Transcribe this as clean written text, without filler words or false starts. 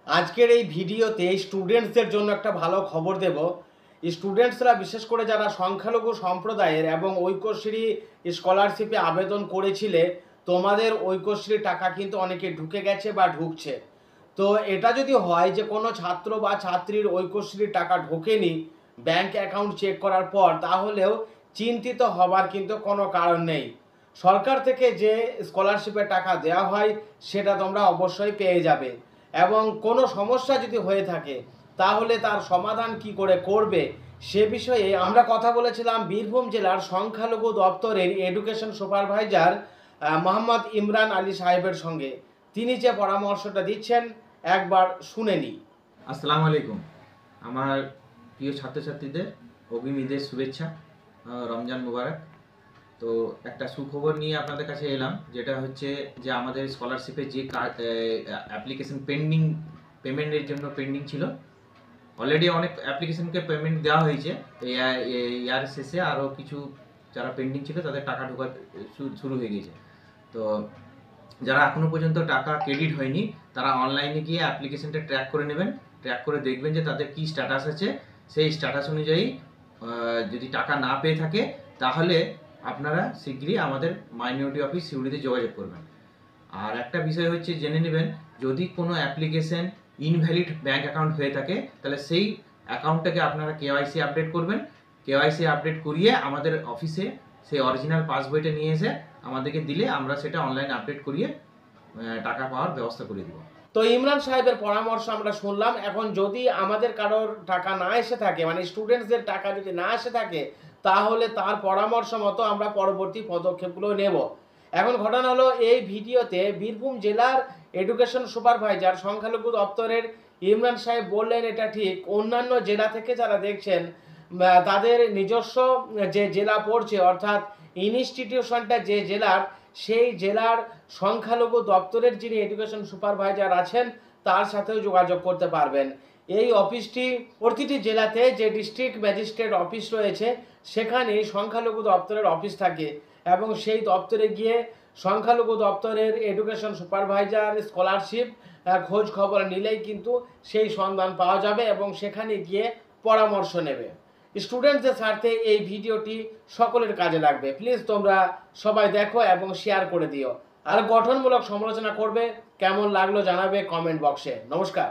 আজকের এই ভিডিওতে স্টুডেন্টসদের জন্য একটা ভালো খবর দেব। স্টুডেন্টসরা বিশেষ করে যারা সংখ্যালঘু সম্প্রদায়ের এবং ঐক্যশ্রী স্কলারশিপে আবেদন করেছিলে, তোমাদের ঐক্যশ্রী টাকা কিন্তু অনেকে ঢুকে গেছে বা ঢুকছে। তো এটা যদি হয় যে কোনো ছাত্র বা ছাত্রীর ঐক্যশ্রীর টাকা ঢোকেনি ব্যাংক অ্যাকাউন্ট চেক করার পর, তাহলেও চিন্তিত হবার কিন্তু কোনো কারণ নেই। সরকার থেকে যে স্কলারশিপের টাকা দেওয়া হয় সেটা তোমরা অবশ্যই পেয়ে যাবে। এবং কোনো সমস্যা যদি হয়ে থাকে তাহলে তার সমাধান কি করে করবে সে বিষয়ে আমরা কথা বলেছিলাম বীরভূম জেলার সংখ্যালঘু দপ্তরের এডুকেশন সুপারভাইজার মোহাম্মদ ইমরান আলী সাহেবের সঙ্গে। তিনি যে পরামর্শটা দিচ্ছেন একবার শুনে নিই। আসসালামু আলাইকুম। আমার প্রিয় ছাত্রছাত্রীদের অগ্রিম ঈদের শুভেচ্ছা, রমজান মুবারক। তো একটা সুখবর নিয়ে আপনাদের কাছে এলাম, যেটা হচ্ছে যে আমাদের স্কলারশিপের যে অ্যাপ্লিকেশন পেমেন্টের জন্য পেন্ডিং ছিল, অলরেডি অনেক অ্যাপ্লিকেশনকে পেমেন্ট দেওয়া হয়েছে। ইয়ার শেষে আরও কিছু যারা পেন্ডিং ছিল তাদের টাকা ঢোকা শুরু হয়ে গেছে। তো যারা এখনও পর্যন্ত টাকা ক্রেডিট হয়নি তারা অনলাইনে গিয়ে অ্যাপ্লিকেশনটা ট্র্যাক করে নেবেন, ট্র্যাক করে দেখবেন যে তাদের কী স্ট্যাটাস আছে। সেই স্ট্যাটাস অনুযায়ী যদি টাকা না পেয়ে থাকে তাহলে আপনারা শীঘ্রই আমাদের মাইনরিটি অফিস সিউড়িতে যোগাযোগ করবেন। আর একটা বিষয় হচ্ছে জেনে নেবেন, যদি কোনো অ্যাপ্লিকেশন ইনভ্যালিড ব্যাঙ্ক অ্যাকাউন্ট হয়ে থাকে তাহলে সেই অ্যাকাউন্টটাকে আপনারা কেওয়াইসি আপডেট করবেন। কেওয়াইসি আপডেট করিয়ে আমাদের অফিসে সেই অরিজিনাল পাসবইটা নিয়ে এসে আমাদেরকে দিলে আমরা সেটা অনলাইন আপডেট করিয়ে টাকা পাওয়ার ব্যবস্থা করে দেব। তো ইমরান সাহেবের পরামর্শ আমরা শুনলাম। এখন যদি আমাদের কারোর টাকা না এসে থাকে, মানে স্টুডেন্টসদের টাকা যদি না এসে থাকে, তাহলে তার পরামর্শ মতো আমরা পরবর্তী পদক্ষেপগুলো নেব। এখন ঘটনা হলো, এই ভিডিওতে বীরভূম জেলার এডুকেশন সুপারভাইজার সংখ্যালঘু দপ্তরের ইমরান সাহেব বললেন এটা ঠিক। অন্যান্য জেলা থেকে যারা দেখছেন তাদের নিজস্ব যে জেলা পড়ছে, অর্থাৎ ইনস্টিটিউশনটা যে জেলার, সেই জেলার সংখ্যালঘু দপ্তরের যিনি এডুকেশন সুপারভাইজার আছেন তার সাথেও যোগাযোগ করতে পারবেন। এই অফিসটি প্রতিটি জেলাতে যে ডিস্ট্রিক্ট ম্যাজিস্ট্রেট অফিস রয়েছে সেখানে সংখ্যালঘু দপ্তরের অফিস থাকে, এবং সেই দপ্তরে গিয়ে সংখ্যালঘু দপ্তরের এডুকেশন সুপারভাইজার স্কলারশিপ খোঁজ খবর নিলেই কিন্তু সেই সন্ধান পাওয়া যাবে এবং সেখানে গিয়ে পরামর্শ নেবে। স্টুডেন্টদের স্বার্থে এই ভিডিওটি সকলের কাজে লাগবে। প্লিজ তোমরা সবাই দেখো এবং শেয়ার করে দিও। আর গঠনমূলক সমালোচনা করবে, কেমন লাগলো জানাবে কমেন্ট বক্সে। নমস্কার।